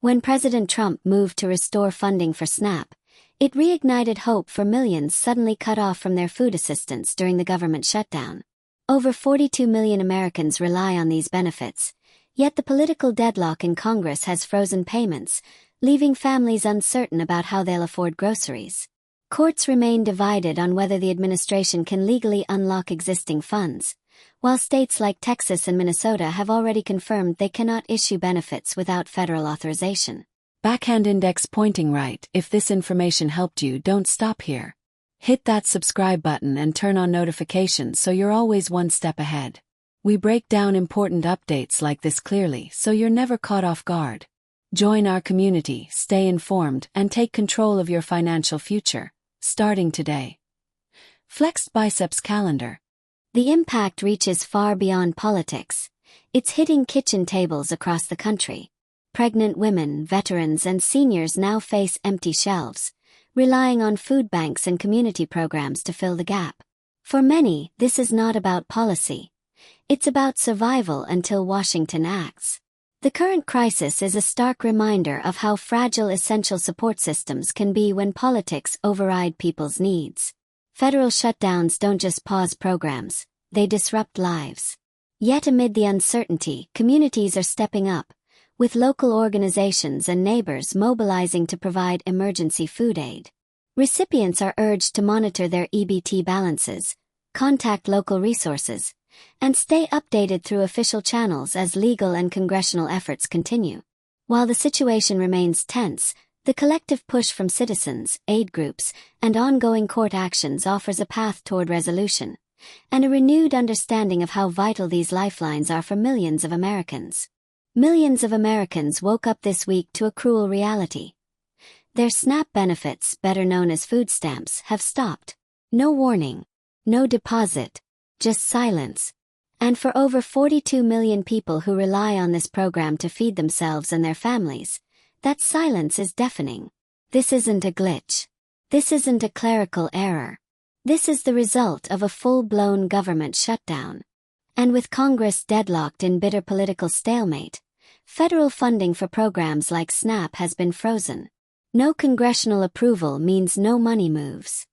When President Trump moved to restore funding for SNAP, it reignited hope for millions suddenly cut off from their food assistance during the government shutdown. Over 42 million Americans rely on these benefits, yet the political deadlock in Congress has frozen payments, leaving families uncertain about how they'll afford groceries. Courts remain divided on whether the administration can legally unlock existing funds, while states like Texas and Minnesota have already confirmed they cannot issue benefits without federal authorization. Backhand index pointing right. If this information helped you, don't stop here. Hit that subscribe button and turn on notifications so you're always one step ahead. We break down important updates like this clearly so you're never caught off guard. Join our community, stay informed, and take control of your financial future, starting today. Flexed Biceps Calendar. The impact reaches far beyond politics. It's hitting kitchen tables across the country. Pregnant women, veterans, and seniors now face empty shelves, relying on food banks and community programs to fill the gap. For many, this is not about policy. It's about survival until Washington acts. The current crisis is a stark reminder of how fragile essential support systems can be when politics override people's needs. Federal shutdowns don't just pause programs, they disrupt lives. Yet amid the uncertainty, communities are stepping up, with local organizations and neighbors mobilizing to provide emergency food aid. Recipients are urged to monitor their EBT balances, contact local resources, and stay updated through official channels as legal and congressional efforts continue. While the situation remains tense, the collective push from citizens, aid groups, and ongoing court actions offers a path toward resolution, and a renewed understanding of how vital these lifelines are for millions of Americans. Millions of Americans woke up this week to a cruel reality. Their SNAP benefits, better known as food stamps, have stopped. No warning, no deposit, just silence. And for over 42 million people who rely on this program to feed themselves and their families, that silence is deafening. This isn't a glitch. This isn't a clerical error. This is the result of a full-blown government shutdown. And with Congress deadlocked in bitter political stalemate, federal funding for programs like SNAP has been frozen. No congressional approval means no money moves.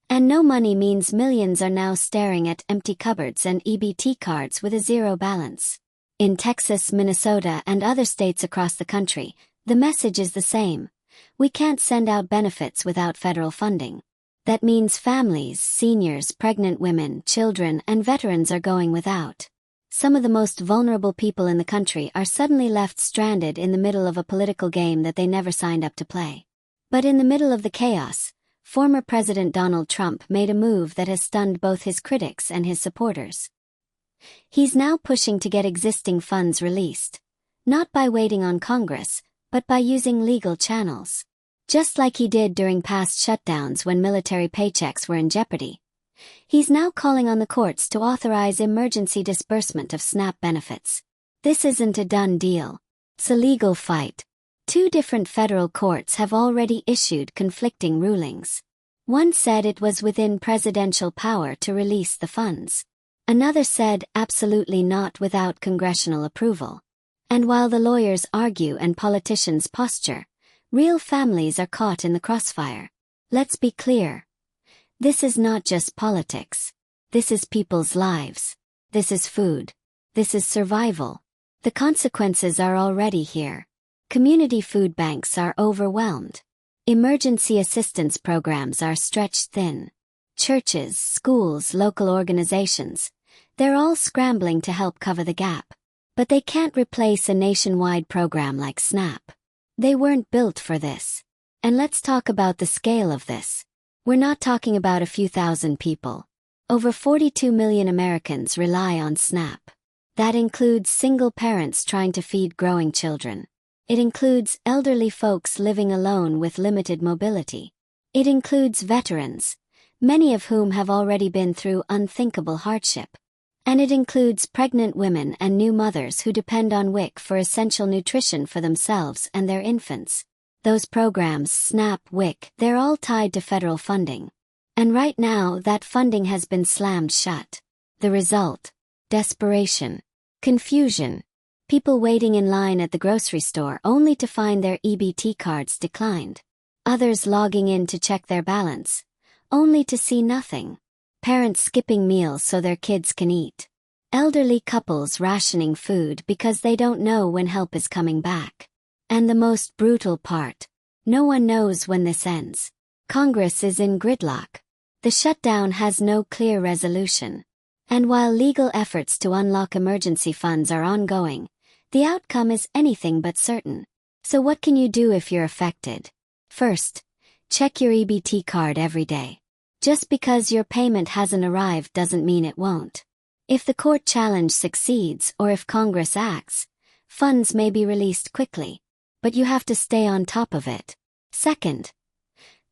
And no money means millions are now staring at empty cupboards and EBT cards with a zero balance. In Texas, Minnesota, and other states across the country, the message is the same. We can't send out benefits without federal funding. That means families, seniors, pregnant women, children, and veterans are going without. Some of the most vulnerable people in the country are suddenly left stranded in the middle of a political game that they never signed up to play. But in the middle of the chaos, former President Donald Trump made a move that has stunned both his critics and his supporters. He's now pushing to get existing funds released, not by waiting on Congress, but by using legal channels. Just like he did during past shutdowns when military paychecks were in jeopardy, he's now calling on the courts to authorize emergency disbursement of SNAP benefits. This isn't a done deal. It's a legal fight. 2 different federal courts have already issued conflicting rulings. One said it was within presidential power to release the funds. Another said absolutely not without congressional approval. And while the lawyers argue and politicians posture, real families are caught in the crossfire. Let's be clear. This is not just politics. This is people's lives. This is food. This is survival. The consequences are already here. Community food banks are overwhelmed. Emergency assistance programs are stretched thin. Churches, schools, local organizations, they're all scrambling to help cover the gap. But they can't replace a nationwide program like SNAP. They weren't built for this. And let's talk about the scale of this. We're not talking about a few thousand people. Over 42 million Americans rely on SNAP. That includes single parents trying to feed growing children. It includes elderly folks living alone with limited mobility. It includes veterans, many of whom have already been through unthinkable hardship. And it includes pregnant women and new mothers who depend on WIC for essential nutrition for themselves and their infants. Those programs, SNAP, WIC, they're all tied to federal funding. And right now, that funding has been slammed shut. The result? Desperation. Confusion. People waiting in line at the grocery store only to find their EBT cards declined. Others logging in to check their balance, only to see nothing. Parents skipping meals so their kids can eat. Elderly couples rationing food because they don't know when help is coming back. And the most brutal part: no one knows when this ends. Congress is in gridlock. The shutdown has no clear resolution. And while legal efforts to unlock emergency funds are ongoing, the outcome is anything but certain. So what can you do if you're affected? First, check your EBT card every day. Just because your payment hasn't arrived doesn't mean it won't. If the court challenge succeeds or if Congress acts, funds may be released quickly. But you have to stay on top of it. Second,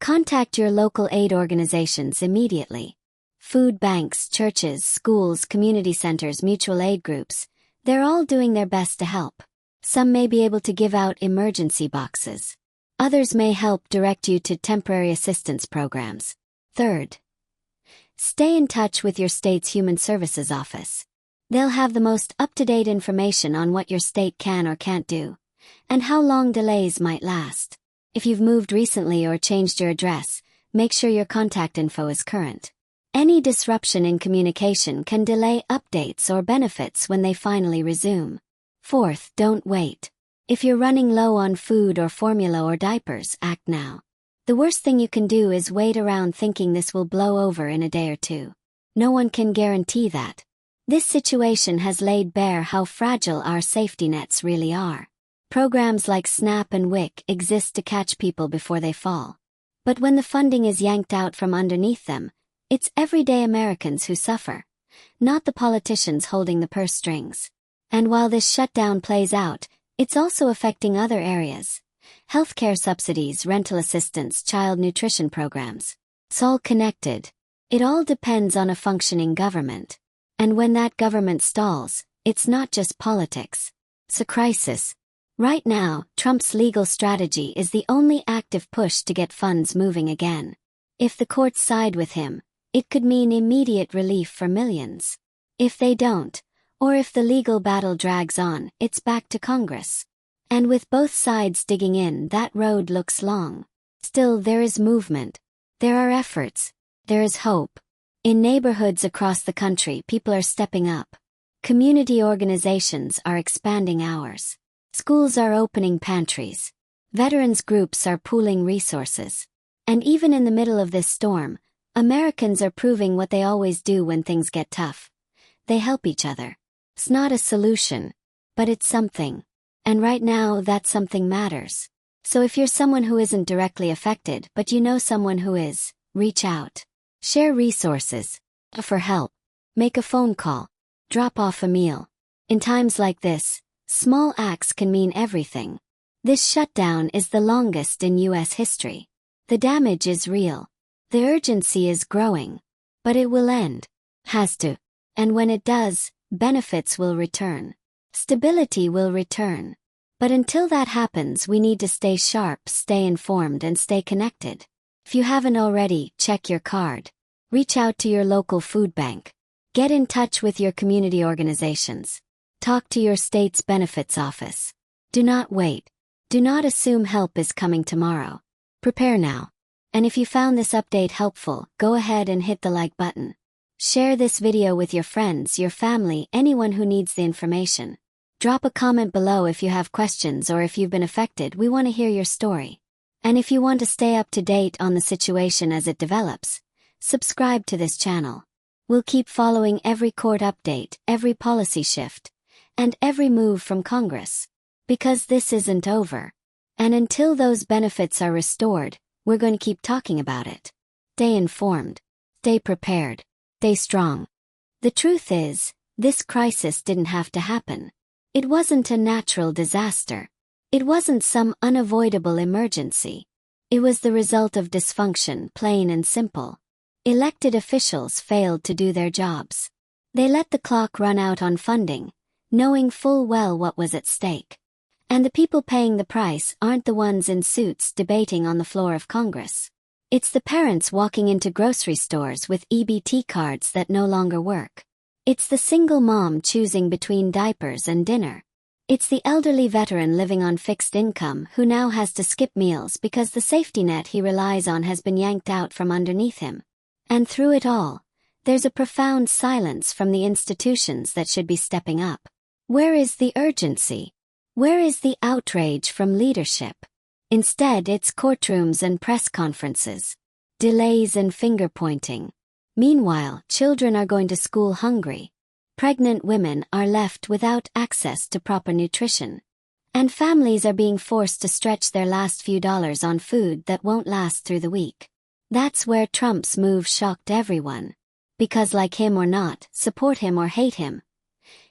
contact your local aid organizations immediately. Food banks, churches, schools, community centers, mutual aid groups, they're all doing their best to help. Some may be able to give out emergency boxes. Others may help direct you to temporary assistance programs. Third, stay in touch with your state's Human Services office. They'll have the most up-to-date information on what your state can or can't do, and how long delays might last. If you've moved recently or changed your address, make sure your contact info is current. Any disruption in communication can delay updates or benefits when they finally resume. Fourth, don't wait. If you're running low on food or formula or diapers, act now. The worst thing you can do is wait around thinking this will blow over in a day or two. No one can guarantee that. This situation has laid bare how fragile our safety nets really are. Programs like SNAP and WIC exist to catch people before they fall. But when the funding is yanked out from underneath them, it's everyday Americans who suffer, not the politicians holding the purse strings. And while this shutdown plays out, it's also affecting other areas. Healthcare subsidies, rental assistance, child nutrition programs. It's all connected. It all depends on a functioning government. And when that government stalls, it's not just politics. It's a crisis. Right now, Trump's legal strategy is the only active push to get funds moving again. If the courts side with him, it could mean immediate relief for millions. If they don't, or if the legal battle drags on, it's back to Congress. And with both sides digging in, that road looks long. Still, there is movement. There are efforts. There is hope. In neighborhoods across the country, people are stepping up. Community organizations are expanding hours. Schools are opening pantries. Veterans groups are pooling resources. And even in the middle of this storm, Americans are proving what they always do when things get tough. They help each other. It's not a solution, but it's something. And right now, that something matters. So if you're someone who isn't directly affected but you know someone who is, reach out. Share resources. Offer help. Make a phone call. Drop off a meal. In times like this, small acts can mean everything. This shutdown is the longest in U.S. history. The damage is real. The urgency is growing. But it will end. Has to. And when it does, benefits will return. Stability will return. But until that happens, we need to stay sharp, stay informed, and stay connected. If you haven't already, check your card. Reach out to your local food bank. Get in touch with your community organizations. Talk to your state's benefits office. Do not wait. Do not assume help is coming tomorrow. Prepare now. And if you found this update helpful, go ahead and hit the like button. Share this video with your friends, your family, anyone who needs the information. Drop a comment below if you have questions or if you've been affected. We want to hear your story. And if you want to stay up to date on the situation as it develops, subscribe to this channel. We'll keep following every court update, every policy shift, and every move from Congress. Because this isn't over. And until those benefits are restored, we're going to keep talking about it. Stay informed. Stay prepared. Stay strong. The truth is, this crisis didn't have to happen. It wasn't a natural disaster. It wasn't some unavoidable emergency. It was the result of dysfunction, plain and simple. Elected officials failed to do their jobs. They let the clock run out on funding, knowing full well what was at stake. And the people paying the price aren't the ones in suits debating on the floor of Congress. It's the parents walking into grocery stores with EBT cards that no longer work. It's the single mom choosing between diapers and dinner. It's the elderly veteran living on fixed income who now has to skip meals because the safety net he relies on has been yanked out from underneath him. And through it all, there's a profound silence from the institutions that should be stepping up. Where is the urgency? Where is the outrage from leadership? Instead, it's courtrooms and press conferences, delays and finger-pointing. Meanwhile, children are going to school hungry. Pregnant women are left without access to proper nutrition. And families are being forced to stretch their last few dollars on food that won't last through the week. That's where Trump's move shocked everyone. Because like him or not, support him or hate him,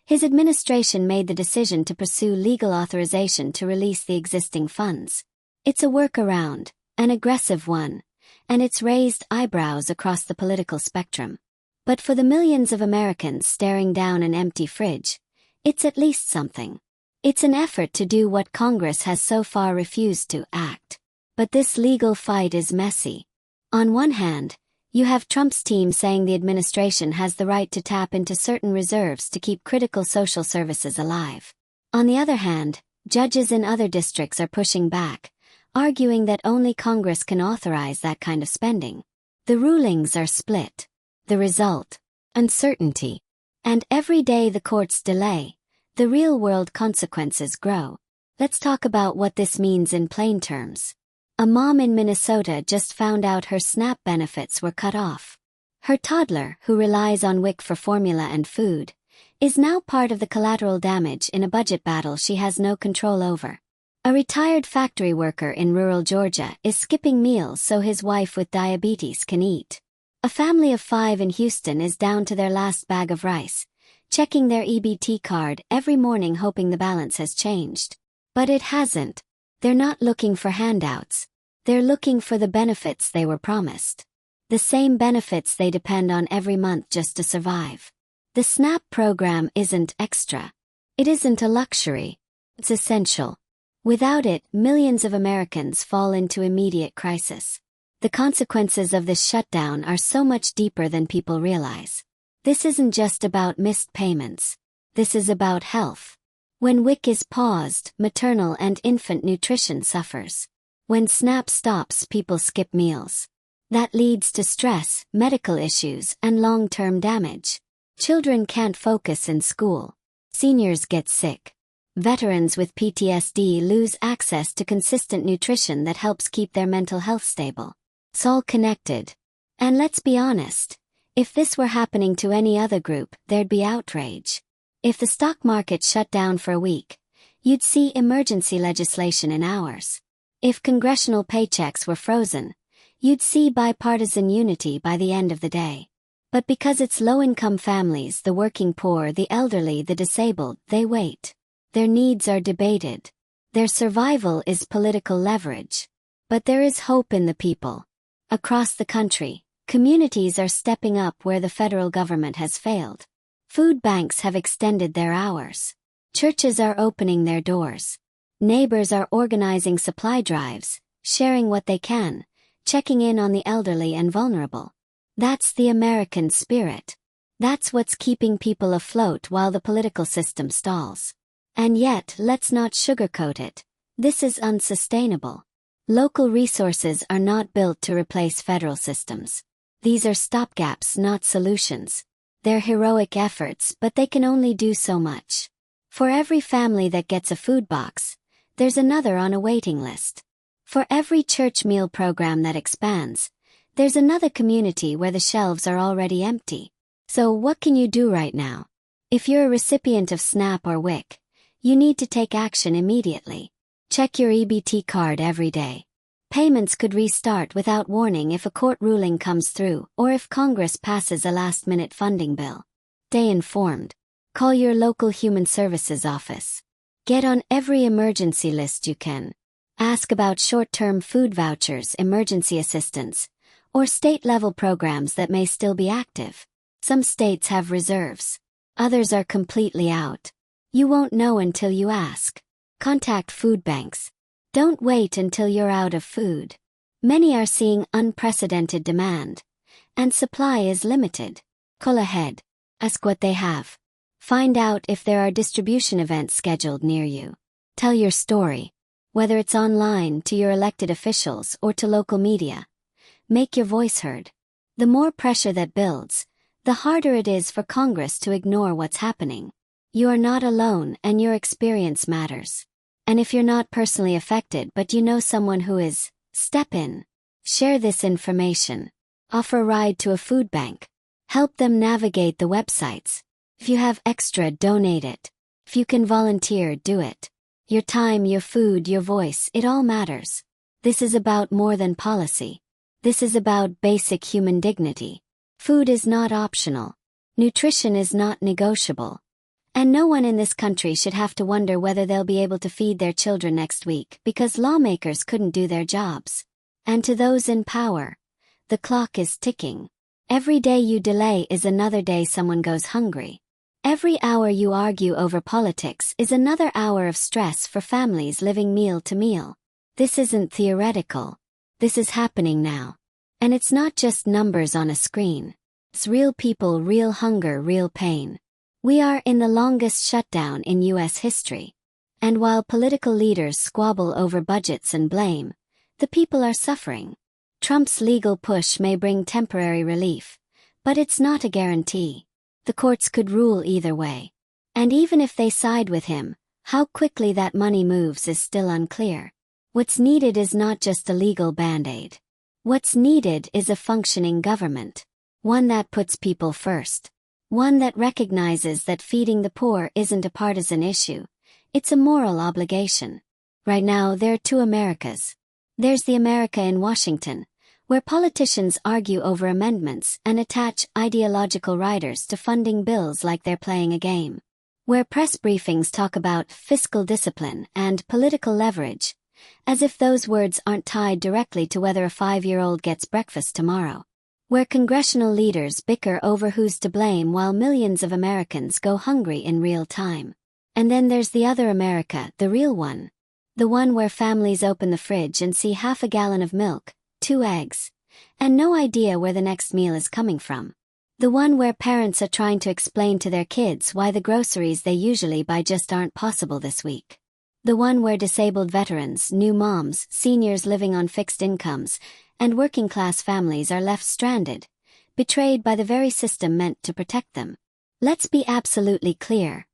his administration made the decision to pursue legal authorization to release the existing funds. It's a workaround, an aggressive one, and it's raised eyebrows across the political spectrum. But for the millions of Americans staring down an empty fridge, it's at least something. It's an effort to do what Congress has so far refused to act. But this legal fight is messy. On one hand, you have Trump's team saying the administration has the right to tap into certain reserves to keep critical social services alive. On the other hand, judges in other districts are pushing back, arguing that only Congress can authorize that kind of spending. The rulings are split. The result? Uncertainty. And every day the courts delay, the real-world consequences grow. Let's talk about what this means in plain terms. A mom in Minnesota just found out her SNAP benefits were cut off. Her toddler, who relies on WIC for formula and food, is now part of the collateral damage in a budget battle she has no control over. A retired factory worker in rural Georgia is skipping meals so his wife with diabetes can eat. A family of 5 in Houston is down to their last bag of rice, checking their EBT card every morning hoping the balance has changed. But it hasn't. They're not looking for handouts. They're looking for the benefits they were promised. The same benefits they depend on every month just to survive. The SNAP program isn't extra. It isn't a luxury. It's essential. Without it, millions of Americans fall into immediate crisis. The consequences of this shutdown are so much deeper than people realize. This isn't just about missed payments. This is about health. When WIC is paused, maternal and infant nutrition suffers. When SNAP stops, people skip meals. That leads to stress, medical issues, and long-term damage. Children can't focus in school. Seniors get sick. Veterans with PTSD lose access to consistent nutrition that helps keep their mental health stable. It's all connected. And let's be honest, if this were happening to any other group, there'd be outrage. If the stock market shut down for a week, you'd see emergency legislation in hours. If congressional paychecks were frozen, you'd see bipartisan unity by the end of the day. But because it's low-income families, the working poor, the elderly, the disabled, they wait. Their needs are debated. Their survival is political leverage. But there is hope in the people. Across the country, communities are stepping up where the federal government has failed. Food banks have extended their hours. Churches are opening their doors. Neighbors are organizing supply drives, sharing what they can, checking in on the elderly and vulnerable. That's the American spirit. That's what's keeping people afloat while the political system stalls. And yet, let's not sugarcoat it. This is unsustainable. Local resources are not built to replace federal systems. These are stopgaps, not solutions. They're heroic efforts, but they can only do so much. For every family that gets a food box, there's another on a waiting list. For every church meal program that expands, there's another community where the shelves are already empty. So what can you do right now? If you're a recipient of SNAP or WIC, you need to take action immediately. Check your EBT card every day. Payments could restart without warning if a court ruling comes through or if Congress passes a last-minute funding bill. Stay informed. Call your local human services office. Get on every emergency list you can. Ask about short-term food vouchers, emergency assistance, or state-level programs that may still be active. Some states have reserves. Others are completely out. You won't know until you ask. Contact food banks. Don't wait until you're out of food. Many are seeing unprecedented demand, and supply is limited. Call ahead. Ask what they have. Find out if there are distribution events scheduled near you. Tell your story, whether it's online, to your elected officials, or to local media. Make your voice heard. The more pressure that builds, the harder it is for Congress to ignore what's happening. You are not alone, and your experience matters. And if you're not personally affected but you know someone who is, step in. Share this information. Offer a ride to a food bank. Help them navigate the websites. If you have extra, donate it. If you can volunteer, do it. Your time, your food, your voice, it all matters. This is about more than policy. This is about basic human dignity. Food is not optional. Nutrition is not negotiable. And no one in this country should have to wonder whether they'll be able to feed their children next week because lawmakers couldn't do their jobs. And to those in power, the clock is ticking. Every day you delay is another day someone goes hungry. Every hour you argue over politics is another hour of stress for families living meal to meal. This isn't theoretical. This is happening now. And it's not just numbers on a screen. It's real people, real hunger, real pain. We are in the longest shutdown in U.S. history. And while political leaders squabble over budgets and blame, the people are suffering. Trump's legal push may bring temporary relief, but it's not a guarantee. The courts could rule either way. And even if they side with him, how quickly that money moves is still unclear. What's needed is not just a legal band-aid. What's needed is a functioning government. One that puts people first. One that recognizes that feeding the poor isn't a partisan issue. It's a moral obligation. Right now, there are two Americas. There's the America in Washington, where politicians argue over amendments and attach ideological riders to funding bills like they're playing a game. Where press briefings talk about fiscal discipline and political leverage, as if those words aren't tied directly to whether a 5-year-old gets breakfast tomorrow. Where congressional leaders bicker over who's to blame while millions of Americans go hungry in real time. And then there's the other America, the real one. The one where families open the fridge and see half a gallon of milk, 2 eggs, and no idea where the next meal is coming from. The one where parents are trying to explain to their kids why the groceries they usually buy just aren't possible this week. The one where disabled veterans, new moms, seniors living on fixed incomes, and working-class families are left stranded, betrayed by the very system meant to protect them. Let's be absolutely clear.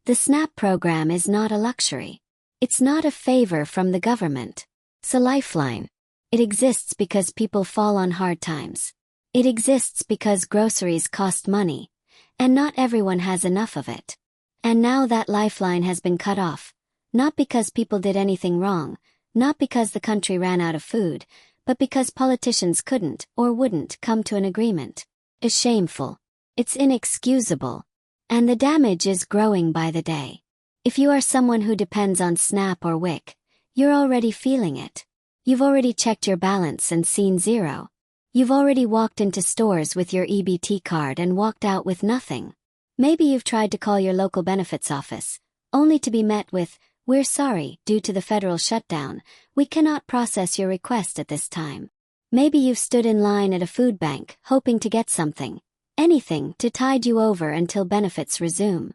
The SNAP program is not a luxury. It's not a favor from the government. It's a lifeline. It exists because people fall on hard times. It exists because groceries cost money, and not everyone has enough of it. And now that lifeline has been cut off, not because people did anything wrong, not because the country ran out of food, but because politicians couldn't or wouldn't come to an agreement. It's shameful. It's inexcusable. And the damage is growing by the day. If you are someone who depends on SNAP or WIC, you're already feeling it. You've already checked your balance and seen zero. You've already walked into stores with your EBT card and walked out with nothing. Maybe you've tried to call your local benefits office, only to be met with, "We're sorry, due to the federal shutdown, we cannot process your request at this time." Maybe you've stood in line at a food bank, hoping to get something, anything, to tide you over until benefits resume.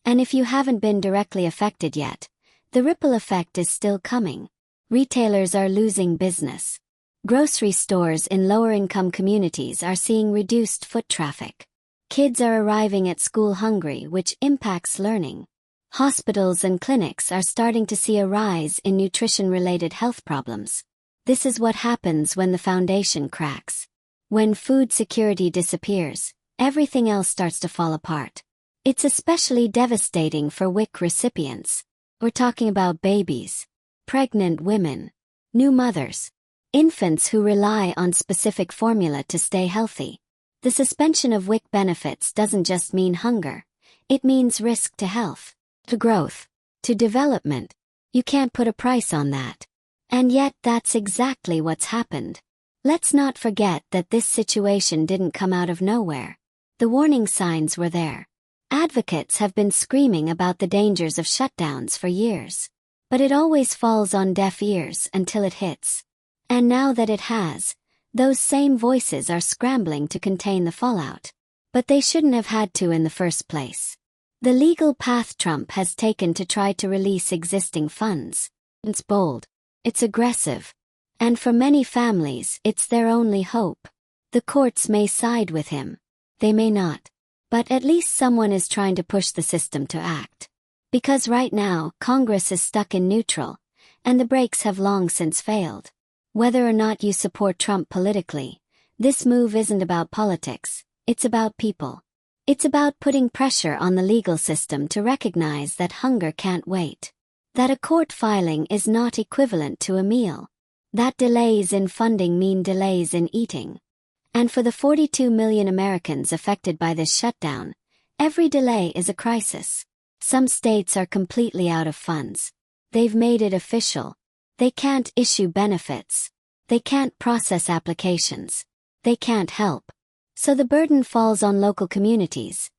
And if you haven't been directly affected yet, the ripple effect is still coming. Retailers are losing business. Grocery stores in lower-income communities are seeing reduced foot traffic. Kids are arriving at school hungry, which impacts learning. Hospitals and clinics are starting to see a rise in nutrition-related health problems. This is what happens when the foundation cracks. When food security disappears, everything else starts to fall apart. It's especially devastating for WIC recipients. We're talking about babies, pregnant women, new mothers, infants who rely on specific formula to stay healthy. The suspension of WIC benefits doesn't just mean hunger. It means risk to health, to growth, to development. You can't put a price on that. And yet that's exactly what's happened. Let's not forget that this situation didn't come out of nowhere. The warning signs were there. Advocates have been screaming about the dangers of shutdowns for years. But it always falls on deaf ears until it hits. And now that it has, those same voices are scrambling to contain the fallout. But they shouldn't have had to in the first place. The legal path Trump has taken to try to release existing funds. It's bold. It's aggressive. And for many families, it's their only hope. The courts may side with him. They may not. But at least someone is trying to push the system to act. Because right now, Congress is stuck in neutral, and the brakes have long since failed. Whether or not you support Trump politically, this move isn't about politics, it's about people. It's about putting pressure on the legal system to recognize that hunger can't wait. That a court filing is not equivalent to a meal. That delays in funding mean delays in eating. And for the 42 million Americans affected by this shutdown, every delay is a crisis. Some states are completely out of funds. They've made it official. They can't issue benefits. They can't process applications. They can't help. So the burden falls on local communities,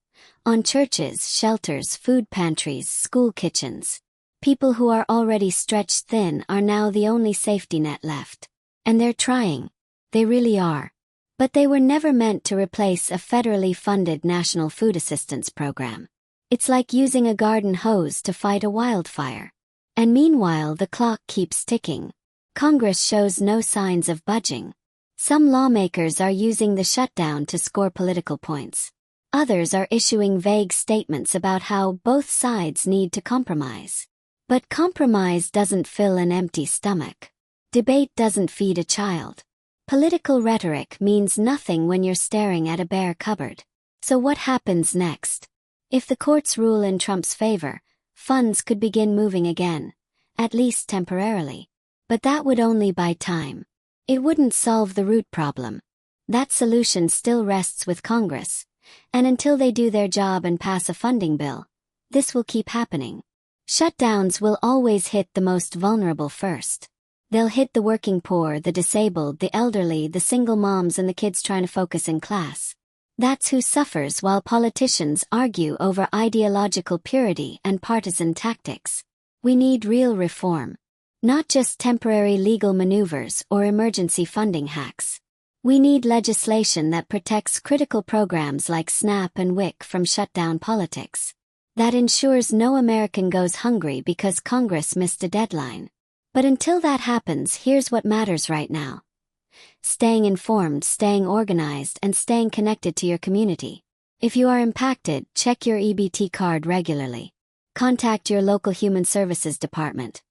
on churches, shelters, food pantries, school kitchens. People who are already stretched thin are now the only safety net left. And they're trying. They really are. But they were never meant to replace a federally funded national food assistance program. It's like using a garden hose to fight a wildfire. And meanwhile, the clock keeps ticking. Congress shows no signs of budging. Some lawmakers are using the shutdown to score political points. Others are issuing vague statements about how both sides need to compromise. But compromise doesn't fill an empty stomach. Debate doesn't feed a child. Political rhetoric means nothing when you're staring at a bare cupboard. So what happens next? If the courts rule in Trump's favor, funds could begin moving again, at least temporarily. But that would only buy time. It wouldn't solve the root problem. That solution still rests with Congress. And until they do their job and pass a funding bill, this will keep happening. Shutdowns will always hit the most vulnerable first. They'll hit the working poor, the disabled, the elderly, the single moms, and the kids trying to focus in class. That's who suffers while politicians argue over ideological purity and partisan tactics. We need real reform. Not just temporary legal maneuvers or emergency funding hacks. We need legislation that protects critical programs like SNAP and WIC from shutdown politics. That ensures no American goes hungry because Congress missed a deadline. But until that happens, here's what matters right now. Staying informed, staying organized, and staying connected to your community. If you are impacted, check your EBT card regularly. Contact your local human services department.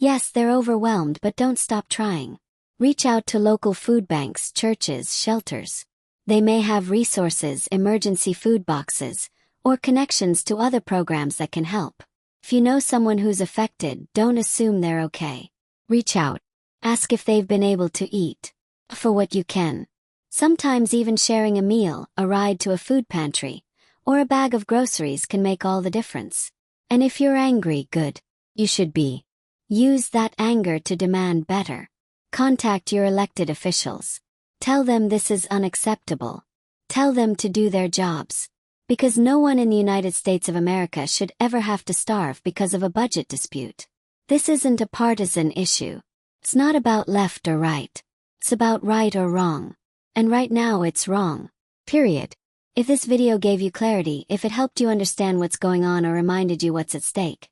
Yes, they're overwhelmed, but don't stop trying. Reach out to local food banks, churches, shelters. They may have resources, emergency food boxes, or connections to other programs that can help. If you know someone who's affected, don't assume they're okay. Reach out. Ask if they've been able to eat. For what you can. Sometimes even sharing a meal, a ride to a food pantry, or a bag of groceries can make all the difference. And if you're angry, good. You should be. Use that anger to demand better. Contact your elected officials. Tell them this is unacceptable. Tell them to do their jobs. Because no one in the United States of America should ever have to starve because of a budget dispute. This isn't a partisan issue. It's not about left or right. It's about right or wrong. And right now it's wrong. Period. If this video gave you clarity, if it helped you understand what's going on or reminded you what's at stake,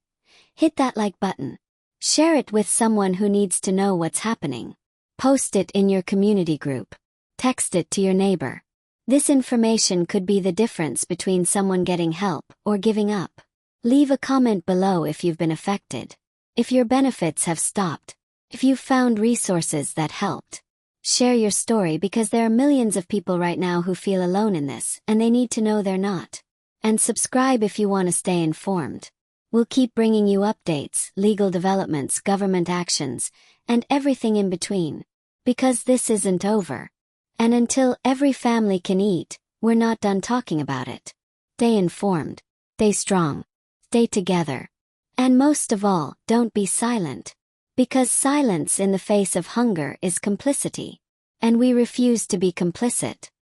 hit that like button. Share it with someone who needs to know what's happening. Post it in your community group. Text it to your neighbor. This information could be the difference between someone getting help or giving up. Leave a comment below if you've been affected. If your benefits have stopped. If you've found resources that helped. Share your story because there are millions of people right now who feel alone in this, and they need to know they're not. And subscribe if you want to stay informed. We'll keep bringing you updates, legal developments, government actions, and everything in between. Because this isn't over. And until every family can eat, we're not done talking about it. Stay informed. Stay strong. Stay together. And most of all, don't be silent. Because silence in the face of hunger is complicity. And we refuse to be complicit.